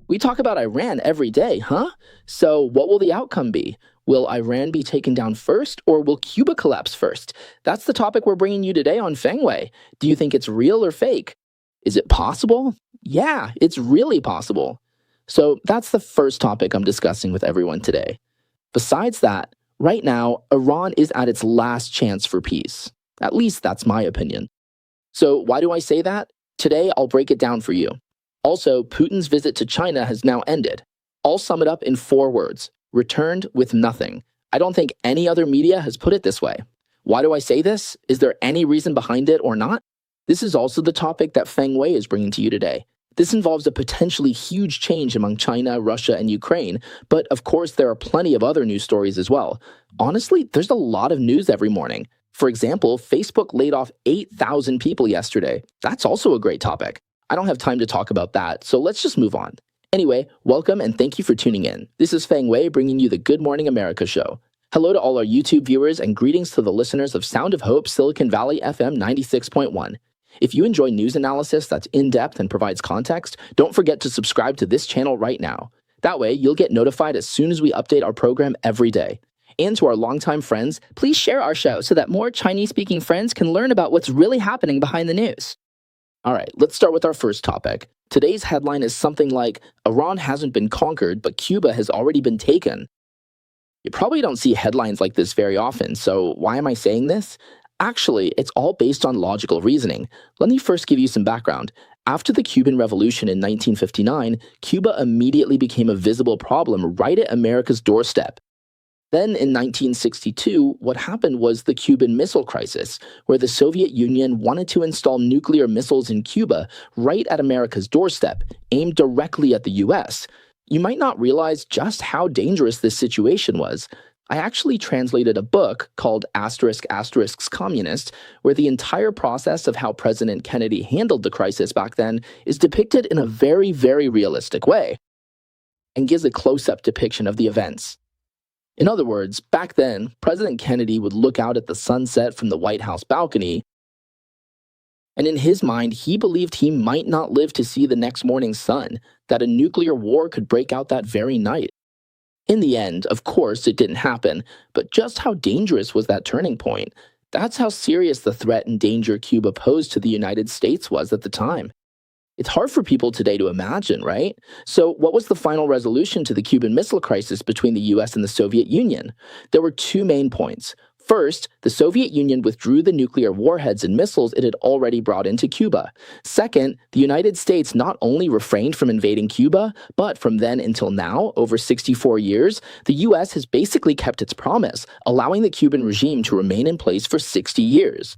We talk about Iran every day, huh? So, what will the outcome be? Will Iran be taken down first, or will Cuba collapse first? That's the topic we're bringing you today on Fengwei. Do you think it's real or fake? Is it possible? Yeah, it's really possible. So, that's the first topic I'm discussing with everyone today. Besides that, right now, Iran is at its last chance for peace. At least that's my opinion. So, why do I say that? Today, I'll break it down for you. Also, Putin's visit to China has now ended. I'll sum it up in 4 words: returned with nothing. I don't think any other media has put it this way. Why do I say this? Is there any reason behind it or not? This is also the topic that Feng Wei is bringing to you today. This involves a potentially huge change among China, Russia, and Ukraine, but of course there are plenty of other news stories as well. Honestly, there's a lot of news every morning. For example, Facebook laid off 8,000 people yesterday. That's also a great topic. I don't have time to talk about that, so let's just move on. Anyway, welcome and thank you for tuning in. This is Feng Wei bringing you the Good Morning America show. Hello to all our YouTube viewers and greetings to the listeners of Sound of Hope Silicon Valley FM 96.1. If you enjoy news analysis that's in-depth and provides context, don't forget to subscribe to this channel right now. That way, you'll get notified as soon as we update our program every day. And to our longtime friends, please share our show so that more Chinese-speaking friends can learn about what's really happening behind the news. All right, let's start with our first topic. Today's headline is something like, Iran hasn't been conquered, but Cuba has already been taken. You probably don't see headlines like this very often, so why am I saying this? Actually, it's all based on logical reasoning. Let me first give you some background. After the Cuban Revolution in 1959, Cuba immediately became a visible problem right at America's doorstep. Then in 1962, what happened was the Cuban Missile Crisis, where the Soviet Union wanted to install nuclear missiles in Cuba right at America's doorstep, aimed directly at the US. You might not realize just how dangerous this situation was. I actually translated a book called ********************************************************************************************************************************************************************************************************************************************************* Depicted in a very, very realistic way, and gives a close-up depiction of the events. In other words, back then, President Kennedy would look out at the sunset from the White House balcony, and in his mind, he believed he might not live to see the next morning's sun, that a nuclear war could break out that very night. In the end, of course, it didn't happen, but just how dangerous was that turning point? That's how serious the threat and danger Cuba posed to the United States was at the time. It's hard for people today to imagine, right? So what was the final resolution to the Cuban Missile Crisis between the US and the Soviet Union? There were 2 main points. First, the Soviet Union withdrew the nuclear warheads and missiles it had already brought into Cuba. Second, the United States not only refrained from invading Cuba, but from then until now, over 64 years, the US has basically kept its promise, allowing the Cuban regime to remain in place for 60 years.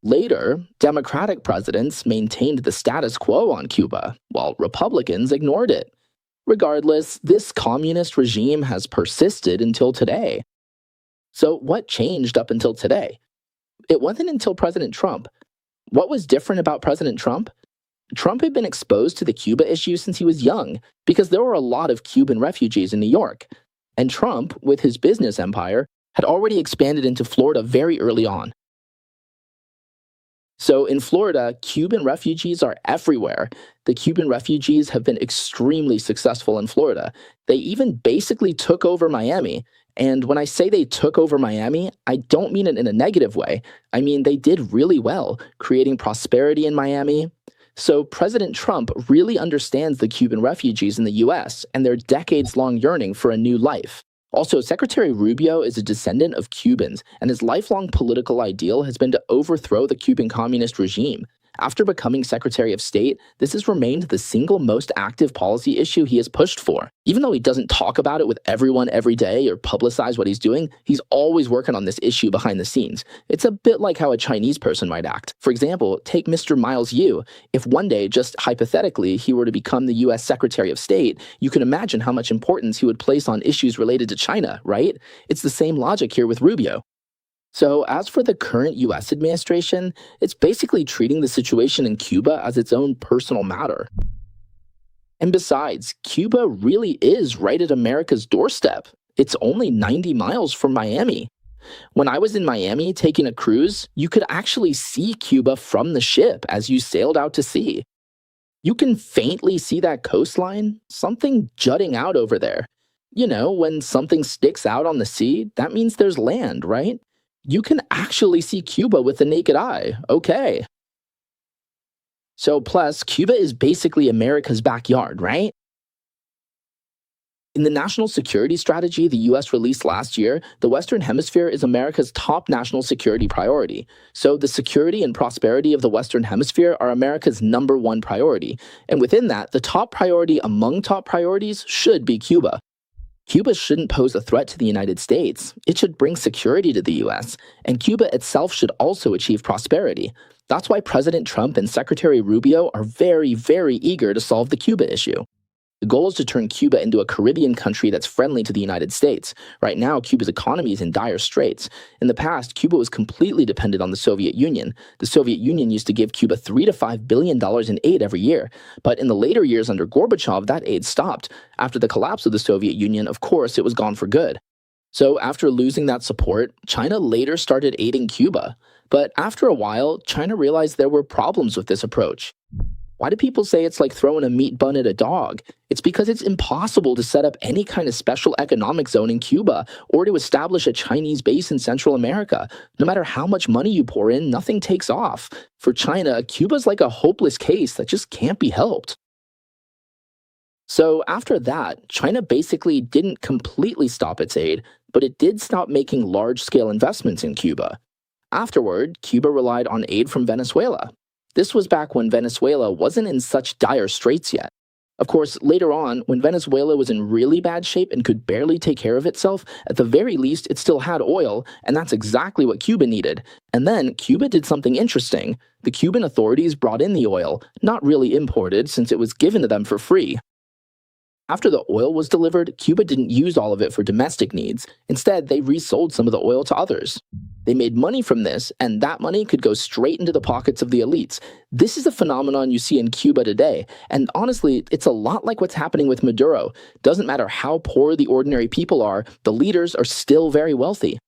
Later, Democratic presidents maintained the status quo on Cuba, while Republicans ignored it. Regardless, this communist regime has persisted until today. So what changed up until today? It wasn't until President Trump. What was different about President Trump? Trump had been exposed to the Cuba issue since he was young, because there were a lot of Cuban refugees in New York. And Trump, with his business empire, had already expanded into Florida very early on. So in Florida, Cuban refugees are everywhere. The Cuban refugees have been extremely successful in Florida. They even basically took over Miami. And when I say they took over Miami, I don't mean it in a negative way. I mean, they did really well, creating prosperity in Miami. So President Trump really understands the Cuban refugees in the US and their decades-long yearning for a new life. Also, Secretary Rubio is a descendant of Cubans, and his lifelong political ideal has been to overthrow the Cuban communist regime. After becoming Secretary of State, this has remained the single most active policy issue he has pushed for. Even though he doesn't talk about it with everyone every day or publicize what he's doing, he's always working on this issue behind the scenes. It's a bit like how a Chinese person might act. For example, take Mr. Miles Yu. If one day, just hypothetically, he were to become the US Secretary of State, you can imagine how much importance he would place on issues related to China, right? It's the same logic here with Rubio. So as for the current US administration, it's basically treating the situation in Cuba as its own personal matter. And besides, Cuba really is right at America's doorstep. It's only 90 miles from Miami. When I was in Miami taking a cruise, you could actually see Cuba from the ship as you sailed out to sea. You can faintly see that coastline, something jutting out over there. When something sticks out on the sea, that means there's land, right? You can actually see Cuba with the naked eye. Okay. So, plus, Cuba is basically America's backyard, right? In the national security strategy the US released last year, the Western Hemisphere is America's top national security priority. So, the security and prosperity of the Western Hemisphere are America's number one priority. And within that, the top priority among top priorities should be Cuba. Cuba shouldn't pose a threat to the United States. It should bring security to the US. And Cuba itself should also achieve prosperity. That's why President Trump and Secretary Rubio are very, very eager to solve the Cuba issue. The goal is to turn Cuba into a Caribbean country that's friendly to the United States. Right now, Cuba's economy is in dire straits. In the past, Cuba was completely dependent on the Soviet Union. The Soviet Union used to give Cuba $3 to $5 billion in aid every year. But in the later years under Gorbachev, that aid stopped. After the collapse of the Soviet Union, of course, it was gone for good. So after losing that support, China later started aiding Cuba. But after a while, China realized there were problems with this approach. Why do people say it's like throwing a meat bun at a dog? It's because it's impossible to set up any kind of special economic zone in Cuba or to establish a Chinese base in Central America. No matter how much money you pour in, nothing takes off. For China, Cuba's like a hopeless case that just can't be helped. So after that, China basically didn't completely stop its aid, but it did stop making large-scale investments in Cuba. Afterward, Cuba relied on aid from Venezuela. This was back when Venezuela wasn't in such dire straits yet. Of course, later on, when Venezuela was in really bad shape and could barely take care of itself, at the very least it still had oil, and that's exactly what Cuba needed. And then Cuba did something interesting. The Cuban authorities brought in the oil, not really imported since it was given to them for free. After the oil was delivered, Cuba didn't use all of it for domestic needs. Instead, they resold some of the oil to others. They made money from this, and that money could go straight into the pockets of the elites. This is a phenomenon you see in Cuba today, and honestly, it's a lot like what's happening with Maduro. Doesn't matter how poor the ordinary people are, the leaders are still very wealthy.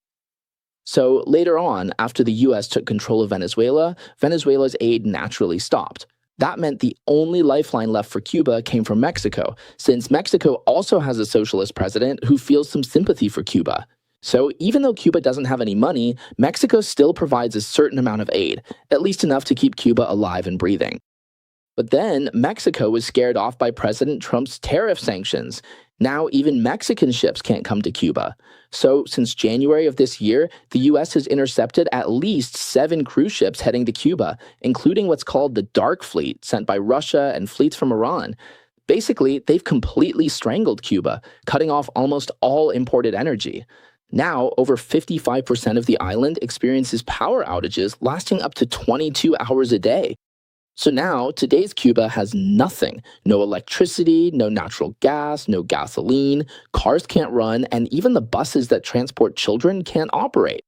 So later on, after the US took control of Venezuela, Venezuela's aid naturally stopped. That meant the only lifeline left for Cuba came from Mexico, since Mexico also has a socialist president who feels some sympathy for Cuba. So even though Cuba doesn't have any money, Mexico still provides a certain amount of aid, at least enough to keep Cuba alive and breathing. But then Mexico was scared off by President Trump's tariff sanctions. Now even Mexican ships can't come to Cuba. So since January of this year, the US has intercepted at least 7 cruise ships heading to Cuba, including what's called the Dark Fleet, sent by Russia and fleets from Iran. Basically, they've completely strangled Cuba, cutting off almost all imported energy. Now, over 55% of the island experiences power outages lasting up to 22 hours a day. So now, today's Cuba has nothing. No electricity, no natural gas, no gasoline, cars can't run, and even the buses that transport children can't operate.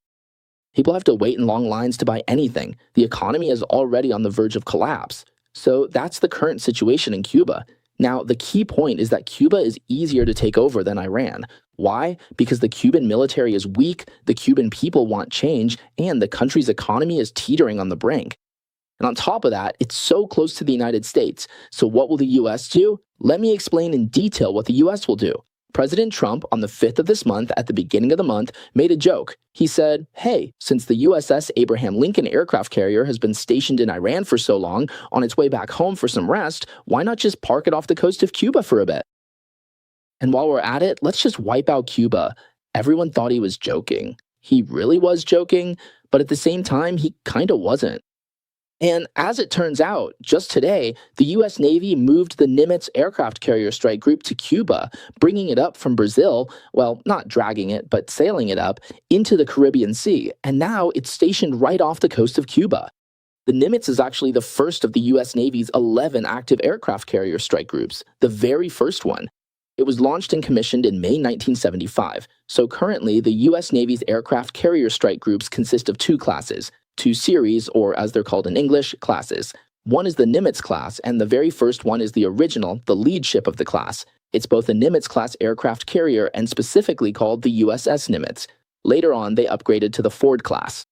People have to wait in long lines to buy anything. The economy is already on the verge of collapse. So that's the current situation in Cuba. Now, the key point is that Cuba is easier to take over than Iran. Why? Because the Cuban military is weak, the Cuban people want change, and the country's economy is teetering on the brink. And on top of that, it's so close to the United States. So what will the US do? Let me explain in detail what the US will do. President Trump, on the 5th of this month, at the beginning of the month, made a joke. He said, hey, since the USS Abraham Lincoln aircraft carrier has been stationed in Iran for so long, on its way back home for some rest, why not just park it off the coast of Cuba for a bit? And while we're at it, let's just wipe out Cuba. Everyone thought he was joking. He really was joking, but at the same time, he kinda wasn't. And as it turns out, just today, the US Navy moved the Nimitz aircraft carrier strike group to Cuba, bringing it up from Brazil, well, not dragging it, but sailing it up, into the Caribbean Sea, and now it's stationed right off the coast of Cuba. The Nimitz is actually the first of the US Navy's 11 active aircraft carrier strike groups, the very first one. It was launched and commissioned in May 1975, so currently the US Navy's aircraft carrier strike groups consist of 2 classes, 2 series, or as they're called in English, classes. One is the Nimitz class, and the very first one is the original, the lead ship of the class. It's both a Nimitz-class aircraft carrier and specifically called the USS Nimitz. Later on, they upgraded to the Ford class.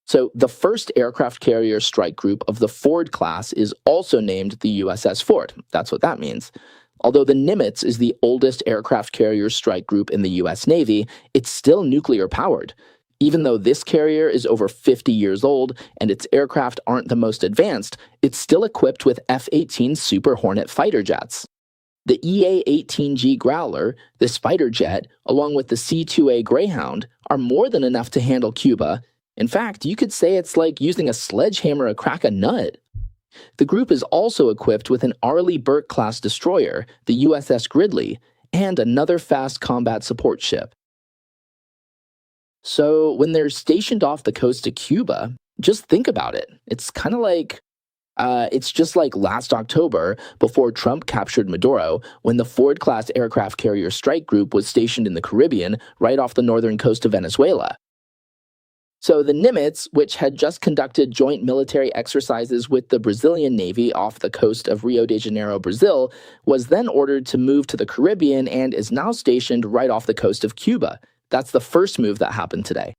So, the first aircraft carrier strike group of the Ford class is also named the USS Ford. That's what that means. Although the Nimitz is the oldest aircraft carrier strike group in the US Navy, it's still nuclear powered. Even though this carrier is over 50 years old and its aircraft aren't the most advanced, it's still equipped with F 18 Super Hornet fighter jets. The EA 18G Growler, this fighter jet, along with the C 2A Greyhound, are more than enough to handle Cuba. In fact, you could say it's like using a sledgehammer to crack a nut. The group is also equipped with an Arleigh Burke-class destroyer, the USS Gridley, and another fast combat support ship. So, when they're stationed off the coast of Cuba, just think about it. It's just like last October, before Trump captured Maduro, when the Ford class aircraft carrier strike group was stationed in the Caribbean, right off the northern coast of Venezuela. So the Nimitz, which had just conducted joint military exercises with the Brazilian Navy off the coast of Rio de Janeiro, Brazil, was then ordered to move to the Caribbean and is now stationed right off the coast of Cuba. That's the first move that happened today.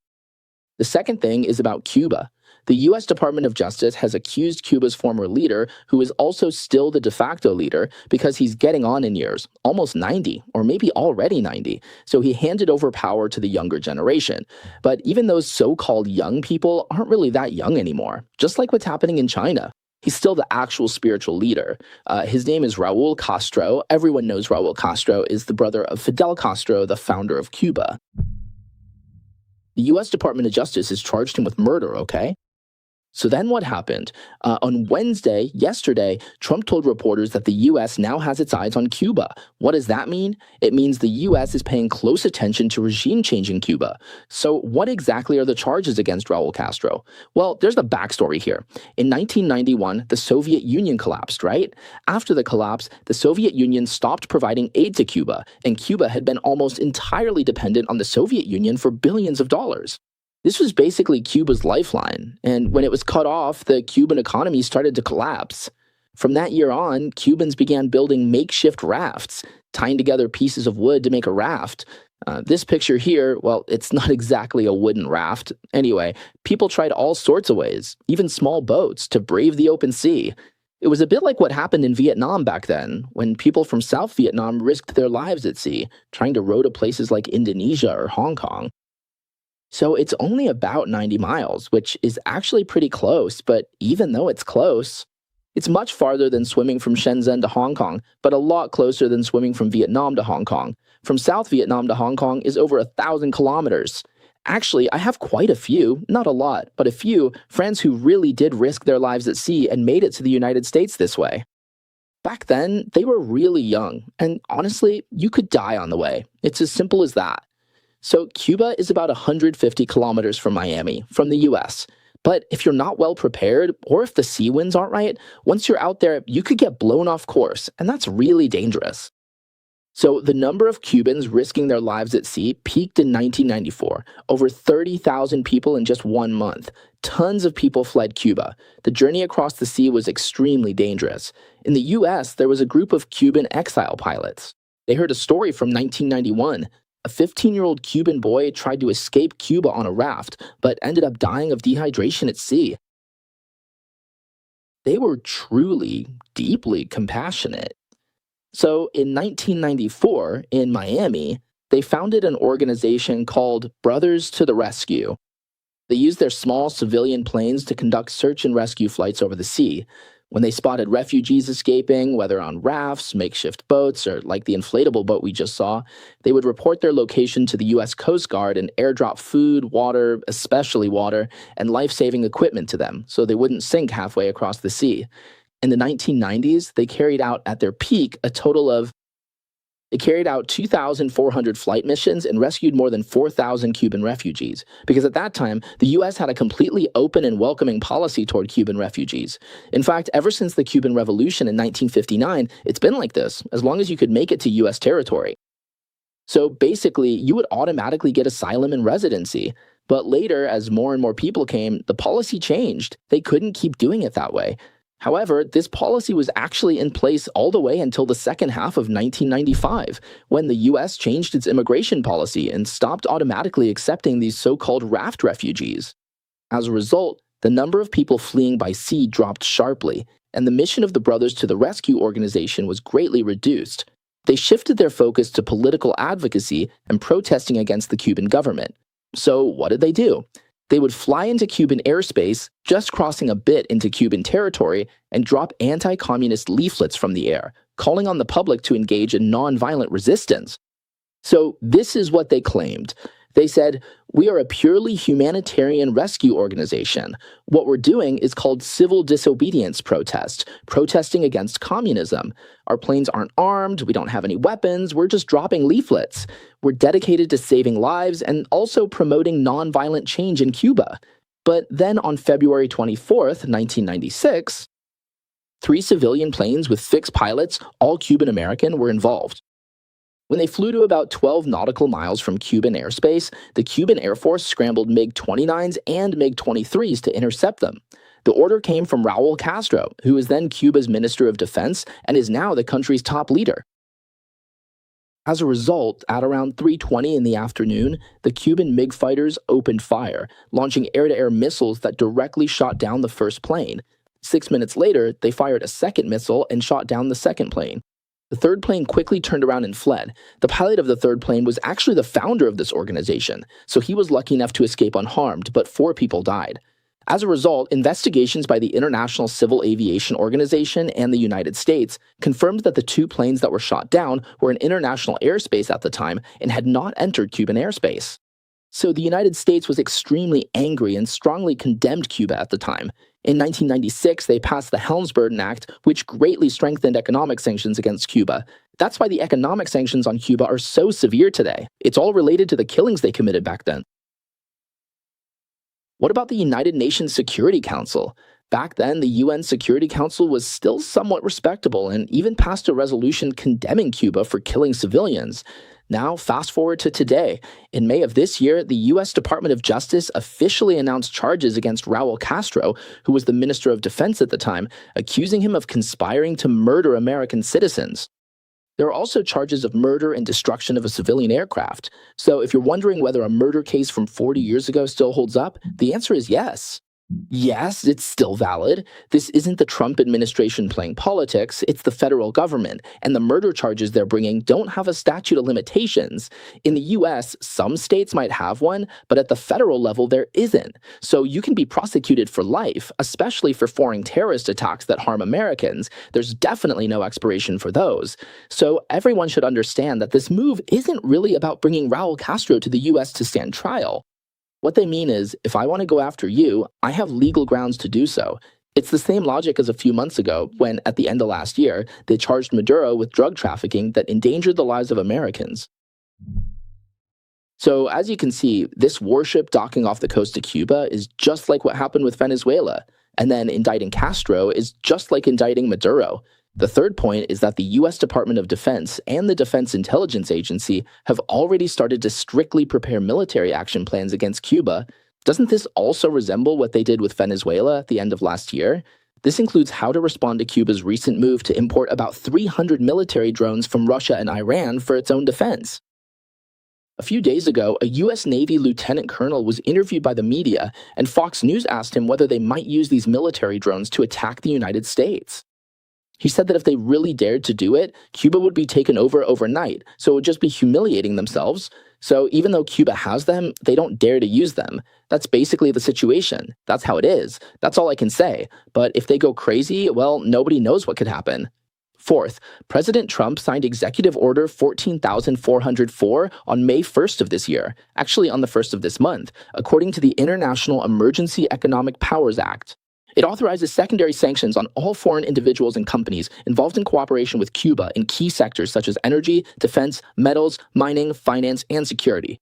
The second thing is about Cuba. The U.S. Department of Justice has accused Cuba's former leader, who is also still the de facto leader, because he's getting on in years, almost 90, or maybe already 90, so he handed over power to the younger generation. But even those so-called young people aren't really that young anymore, just like what's happening in China. He's still the actual spiritual leader. His name is Raul Castro. Everyone knows Raul Castro is the brother of Fidel Castro, the founder of Cuba. The U.S. Department of Justice has charged him with murder, okay? So then what happened? On Wednesday, yesterday, Trump told reporters that the U.S. now has its eyes on Cuba. What does that mean? It means the U.S. is paying close attention to regime change in Cuba. So what exactly are the charges against Raul Castro? Well, there's the backstory here. In 1991, the Soviet Union collapsed, right? After the collapse, the Soviet Union stopped providing aid to Cuba, and Cuba had been almost entirely dependent on the Soviet Union for billions of dollars. This was basically Cuba's lifeline, and when it was cut off, the Cuban economy started to collapse. From that year on, Cubans began building makeshift rafts, tying together pieces of wood to make a raft. This picture here, well, it's not exactly a wooden raft. Anyway, people tried all sorts of ways, even small boats, to brave the open sea. It was a bit like what happened in Vietnam back then, when people from South Vietnam risked their lives at sea, trying to row to places like Indonesia or Hong Kong. So it's only about 90 miles, which is actually pretty close, but even though it's close, it's much farther than swimming from Shenzhen to Hong Kong, but a lot closer than swimming from Vietnam to Hong Kong. From South Vietnam to Hong Kong is over 1,000 kilometers. Actually, I have quite a few, not a lot, but a few friends who really did risk their lives at sea and made it to the United States this way. Back then, they were really young, and honestly, you could die on the way. It's as simple as that. So Cuba is about 150 kilometers from Miami, from the US. But if you're not well prepared, or if the sea winds aren't right, once you're out there, you could get blown off course, and that's really dangerous. So the number of Cubans risking their lives at sea peaked in 1994. Over 30,000 people in just 1 month. Tons of people fled Cuba. The journey across the sea was extremely dangerous. In the US, there was a group of Cuban exile pilots. They heard a story from 1991. A 15-year-old Cuban boy tried to escape Cuba on a raft, but ended up dying of dehydration at sea. They were truly, deeply compassionate. So in 1994, in Miami, they founded an organization called Brothers to the Rescue. They used their small civilian planes to conduct search and rescue flights over the sea. When they spotted refugees escaping, whether on rafts, makeshift boats, or like the inflatable boat we just saw, they would report their location to the U.S. Coast Guard and airdrop food, water, especially water, and life-saving equipment to them so they wouldn't sink halfway across the sea. In the 1990s, they carried out at their peak a total of 2,400 flight missions and rescued more than 4,000 Cuban refugees, because at that time, the U.S. had a completely open and welcoming policy toward Cuban refugees. In fact, ever since the Cuban Revolution in 1959, it's been like this, as long as you could make it to U.S. territory. So basically, you would automatically get asylum and residency. But later, as more and more people came, the policy changed. They couldn't keep doing it that way. However, this policy was actually in place all the way until the second half of 1995, when the U.S. changed its immigration policy and stopped automatically accepting these so-called raft refugees. As a result, the number of people fleeing by sea dropped sharply, and the mission of the Brothers to the Rescue organization was greatly reduced. They shifted their focus to political advocacy and protesting against the Cuban government. So, what did they do? They would fly into Cuban airspace, just crossing a bit into Cuban territory, and drop anti-communist leaflets from the air, calling on the public to engage in nonviolent resistance. So this is what they claimed. They said, "We are a purely humanitarian rescue organization. What we're doing is called civil disobedience protest, protesting against communism. Our planes aren't armed, we don't have any weapons, we're just dropping leaflets. We're dedicated to saving lives and also promoting nonviolent change in Cuba." But then on February 24th, 1996, 3 civilian planes with fixed pilots, all Cuban American, were involved. When they flew to about 12 nautical miles from Cuban airspace, the Cuban Air Force scrambled MiG-29s and MiG-23s to intercept them. The order came from Raul Castro, who was then Cuba's Minister of Defense and is now the country's top leader. As a result, at around 3:20 in the afternoon, the Cuban MiG fighters opened fire, launching air-to-air missiles that directly shot down the first plane. 6 minutes later, they fired a second missile and shot down the second plane. The third plane quickly turned around and fled. The pilot of the third plane was actually the founder of this organization, so he was lucky enough to escape unharmed, but 4 people died. As a result, investigations by the International Civil Aviation Organization and the United States confirmed that the 2 planes that were shot down were in international airspace at the time and had not entered Cuban airspace. So the United States was extremely angry and strongly condemned Cuba at the time. In 1996, they passed the Helms-Burton Act, which greatly strengthened economic sanctions against Cuba. That's why the economic sanctions on Cuba are so severe today. It's all related to the killings they committed back then. What about the United Nations Security Council? Back then, the UN Security Council was still somewhat respectable and even passed a resolution condemning Cuba for killing civilians. Now, fast forward to today. In May of this year, the U.S. Department of Justice officially announced charges against Raul Castro, who was the Minister of Defense at the time, accusing him of conspiring to murder American citizens. There are also charges of murder and destruction of a civilian aircraft. So if you're wondering whether a murder case from 40 years ago still holds up, the answer is yes. Yes, it's still valid. This isn't the Trump administration playing politics, it's the federal government, and the murder charges they're bringing don't have a statute of limitations. In the US, some states might have one, but at the federal level there isn't. So you can be prosecuted for life, especially for foreign terrorist attacks that harm Americans. There's definitely no expiration for those. So everyone should understand that this move isn't really about bringing Raul Castro to the US to stand trial. What they mean is, if I want to go after you, I have legal grounds to do so. It's the same logic as a few months ago when, at the end of last year, they charged Maduro with drug trafficking that endangered the lives of Americans. So, as you can see, this warship docking off the coast of Cuba is just like what happened with Venezuela, and then indicting Castro is just like indicting Maduro. The third point is that the U.S. Department of Defense and the Defense Intelligence Agency have already started to strictly prepare military action plans against Cuba. Doesn't this also resemble what they did with Venezuela at the end of last year? This includes how to respond to Cuba's recent move to import about 300 military drones from Russia and Iran for its own defense. A few days ago, a U.S. Navy lieutenant colonel was interviewed by the media, and Fox News asked him whether they might use these military drones to attack the United States. He said that if they really dared to do it, Cuba would be taken over overnight, so it would just be humiliating themselves. So even though Cuba has them, they don't dare to use them. That's basically the situation. That's how it is. That's all I can say. But if they go crazy, well, nobody knows what could happen. Fourth, President Trump signed Executive Order 14,404 on May 1st of this year, actually on the 1st of this month, according to the International Emergency Economic Powers Act. It authorizes secondary sanctions on all foreign individuals and companies involved in cooperation with Cuba in key sectors such as energy, defense, metals, mining, finance, and security.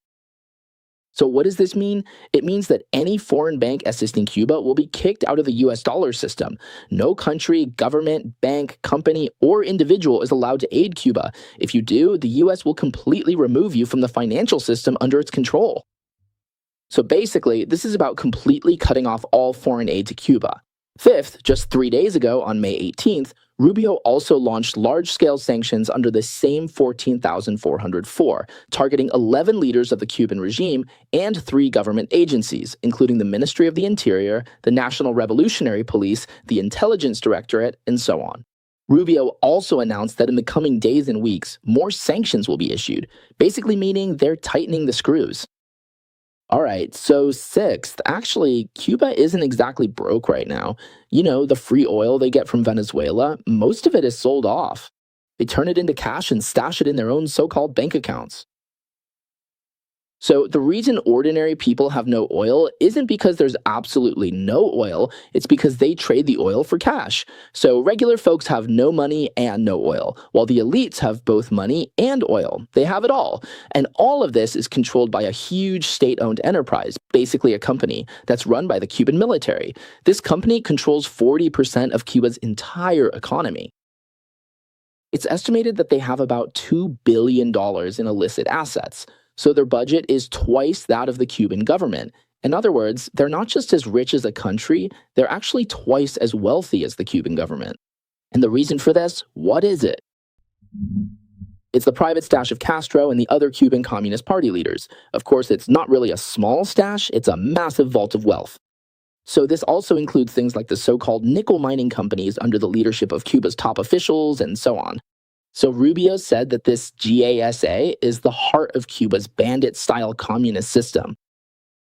So what does this mean? It means that any foreign bank assisting Cuba will be kicked out of the US dollar system. No country, government, bank, company, or individual is allowed to aid Cuba. If you do, the US will completely remove you from the financial system under its control. So basically, this is about completely cutting off all foreign aid to Cuba. Fifth, just 3 days ago, on May 18th, Rubio also launched large-scale sanctions under the same 14,404, targeting 11 leaders of the Cuban regime and 3 government agencies, including the Ministry of the Interior, the National Revolutionary Police, the Intelligence Directorate, and so on. Rubio also announced that in the coming days and weeks, more sanctions will be issued, basically meaning they're tightening the screws. All right, so sixth, actually, Cuba isn't exactly broke right now. The free oil they get from Venezuela, most of it is sold off. They turn it into cash and stash it in their own so called bank accounts. So, the reason ordinary people have no oil isn't because there's absolutely no oil, it's because they trade the oil for cash. So, regular folks have no money and no oil, while the elites have both money and oil. They have it all. And all of this is controlled by a huge state owned enterprise, basically a company, that's run by the Cuban military. This company controls 40% of Cuba's entire economy. It's estimated that they have about $2 billion in illicit assets. So their budget is twice that of the Cuban government. In other words, they're not just as rich as a country, they're actually twice as wealthy as the Cuban government. And the reason for this, what is it? It's the private stash of Castro and the other Cuban Communist Party leaders. Of course, it's not really a small stash, it's a massive vault of wealth. So this also includes things like the so-called nickel mining companies under the leadership of Cuba's top officials and so on. So Rubio said that this GASA is the heart of Cuba's bandit-style communist system.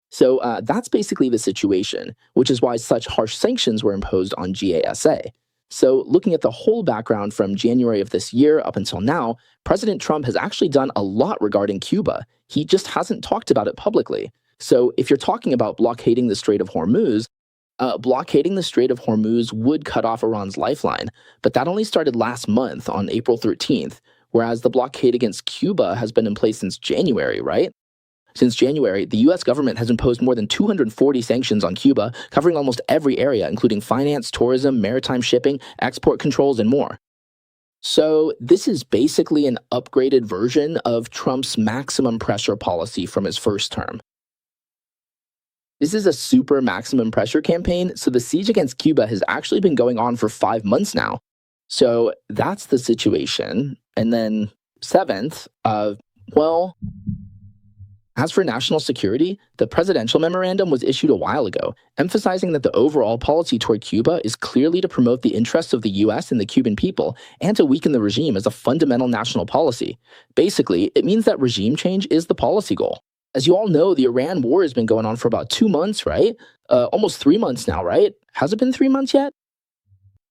So that's basically the situation, which is why such harsh sanctions were imposed on GASA. So looking at the whole background from January of this year up until now, President Trump has actually done a lot regarding Cuba. He just hasn't talked about it publicly. So if you're talking about blockading the Strait of Hormuz, blockading the Strait of Hormuz would cut off Iran's lifeline, but that only started last month on April 13th, whereas the blockade against Cuba has been in place since January, right? Since January, the US government has imposed more than 240 sanctions on Cuba, covering almost every area, including finance, tourism, maritime shipping, export controls, and more. So this is basically an upgraded version of Trump's maximum pressure policy from his first term. This is a super maximum pressure campaign, so the siege against Cuba has actually been going on for 5 months now. So that's the situation. And then seventh, as for national security, the presidential memorandum was issued a while ago, emphasizing that the overall policy toward Cuba is clearly to promote the interests of the US and the Cuban people and to weaken the regime as a fundamental national policy. Basically, it means that regime change is the policy goal. As you all know, the Iran war has been going on for about 2 months, right? Almost 3 months now, right? Has it been 3 months yet?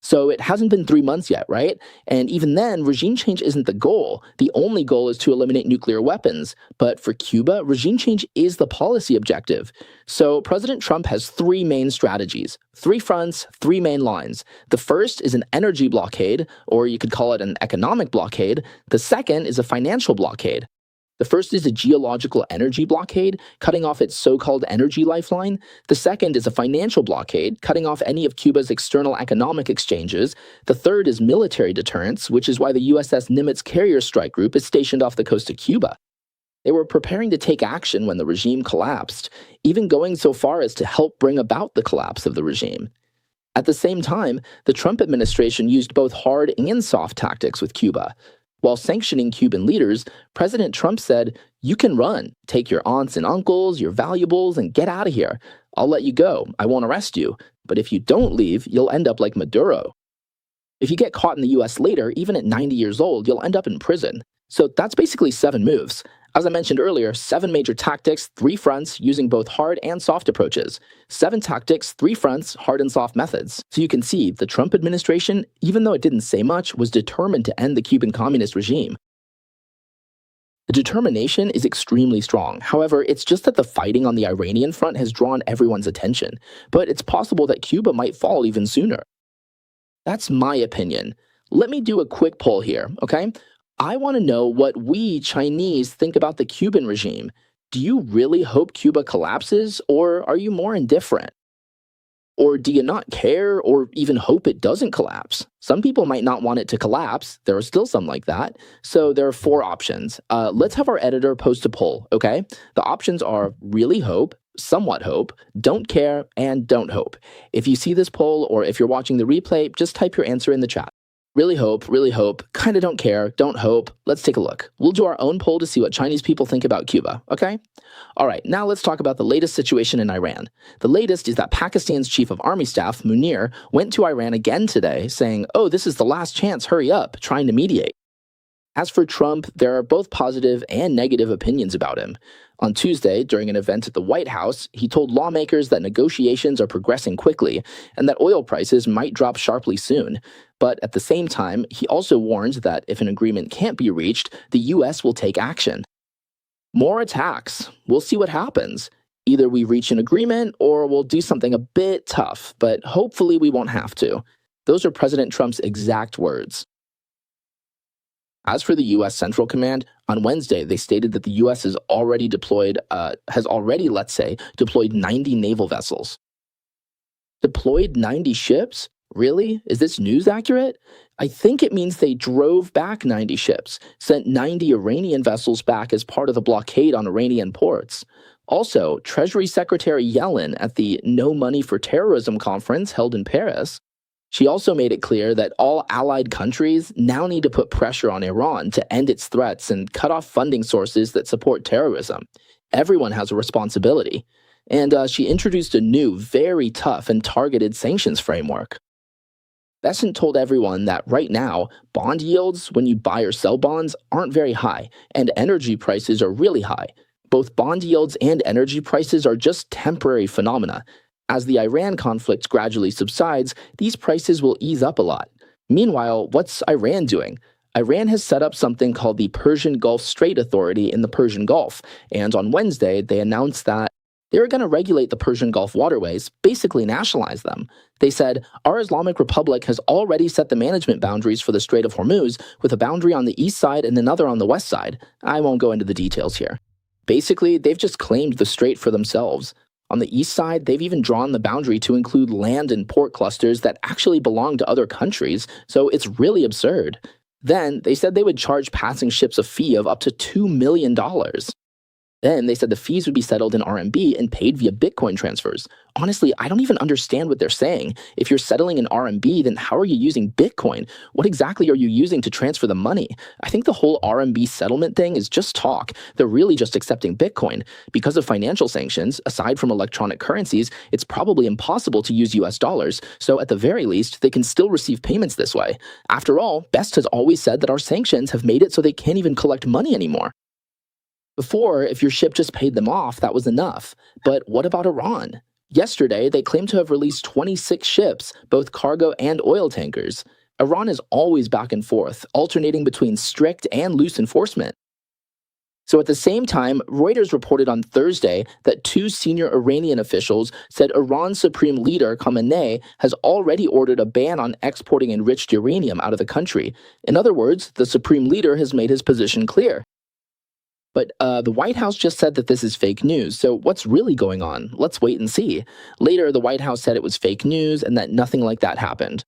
So it hasn't been 3 months yet, right? And even then, regime change isn't the goal. The only goal is to eliminate nuclear weapons. But for Cuba, regime change is the policy objective. So President Trump has 3 main strategies, 3 fronts, 3 main lines. The first is an energy blockade, or you could call it an economic blockade. The second is a financial blockade. The first is a geological energy blockade, cutting off its so-called energy lifeline. The second is a financial blockade, cutting off any of Cuba's external economic exchanges. The third is military deterrence, which is why the USS Nimitz carrier strike group is stationed off the coast of Cuba. They were preparing to take action when the regime collapsed, even going so far as to help bring about the collapse of the regime. At the same time, the Trump administration used both hard and soft tactics with Cuba. While sanctioning Cuban leaders, President Trump said, "You can run, take your aunts and uncles, your valuables, and get out of here. I'll let you go, I won't arrest you. But if you don't leave, you'll end up like Maduro. If you get caught in the US later, even at 90 years old, you'll end up in prison." So that's basically 7 moves. As I mentioned earlier, 7 major tactics, 3 fronts, using both hard and soft approaches. 7 tactics, 3 fronts, hard and soft methods. So you can see, the Trump administration, even though it didn't say much, was determined to end the Cuban communist regime. The determination is extremely strong. However, it's just that the fighting on the Iranian front has drawn everyone's attention. But it's possible that Cuba might fall even sooner. That's my opinion. Let me do a quick poll here, okay? I want to know what we Chinese think about the Cuban regime. Do you really hope Cuba collapses, or are you more indifferent? Or do you not care or even hope it doesn't collapse? Some people might not want it to collapse. There are still some like that. So there are 4 options. Let's have our editor post a poll, okay? The options are really hope, somewhat hope, don't care, and don't hope. If you see this poll or if you're watching the replay, just type your answer in the chat. Really hope, kinda don't care, don't hope. Let's take a look. We'll do our own poll to see what Chinese people think about Cuba, okay? All right, now let's talk about the latest situation in Iran. The latest is that Pakistan's Chief of Army Staff, Munir, went to Iran again today, saying, oh, this is the last chance, hurry up, trying to mediate. As for Trump, there are both positive and negative opinions about him. On Tuesday, during an event at the White House, he told lawmakers that negotiations are progressing quickly and that oil prices might drop sharply soon. But at the same time, he also warned that if an agreement can't be reached, the U.S. will take action. More attacks. We'll see what happens. Either we reach an agreement or we'll do something a bit tough, but hopefully we won't have to. Those are President Trump's exact words. As for the U.S. Central Command, on Wednesday, they stated that the U.S. has already, let's say, deployed 90 naval vessels. Deployed 90 ships? Really? Is this news accurate? I think it means they drove back 90 ships, sent 90 Iranian vessels back as part of the blockade on Iranian ports. Also, Treasury Secretary Yellen at the No Money for Terrorism conference held in Paris, she also made it clear that all allied countries now need to put pressure on Iran to end its threats and cut off funding sources that support terrorism. Everyone has a responsibility. And she introduced a new, very tough and targeted sanctions framework. Bessent told everyone that right now, bond yields, when you buy or sell bonds, aren't very high, and energy prices are really high. Both bond yields and energy prices are just temporary phenomena. As the Iran conflict gradually subsides, these prices will ease up a lot. Meanwhile, what's Iran doing? Iran has set up something called the Persian Gulf Strait Authority in the Persian Gulf, and on Wednesday, they announced that they were going to regulate the Persian Gulf waterways, basically nationalize them. They said, our Islamic Republic has already set the management boundaries for the Strait of Hormuz, with a boundary on the east side and another on the west side. I won't go into the details here. Basically, they've just claimed the strait for themselves. On the east side, they've even drawn the boundary to include land and port clusters that actually belong to other countries, so it's really absurd. Then, they said they would charge passing ships a fee of up to $2 million. Then they said the fees would be settled in RMB and paid via Bitcoin transfers. Honestly, I don't even understand what they're saying. If you're settling in RMB, then how are you using Bitcoin? What exactly are you using to transfer the money? I think the whole RMB settlement thing is just talk. They're really just accepting Bitcoin. Because of financial sanctions, aside from electronic currencies, it's probably impossible to use US dollars. So at the very least, they can still receive payments this way. After all, Best has always said that our sanctions have made it so they can't even collect money anymore. Before, if your ship just paid them off, that was enough. But what about Iran? Yesterday, they claimed to have released 26 ships, both cargo and oil tankers. Iran is always back and forth, alternating between strict and loose enforcement. So at the same time, Reuters reported on Thursday that two senior Iranian officials said Iran's supreme leader, Khamenei, has already ordered a ban on exporting enriched uranium out of the country. In other words, the supreme leader has made his position clear. But the White House just said that this is fake news, so what's really going on? Let's wait and see. Later, the White House said it was fake news and that nothing like that happened.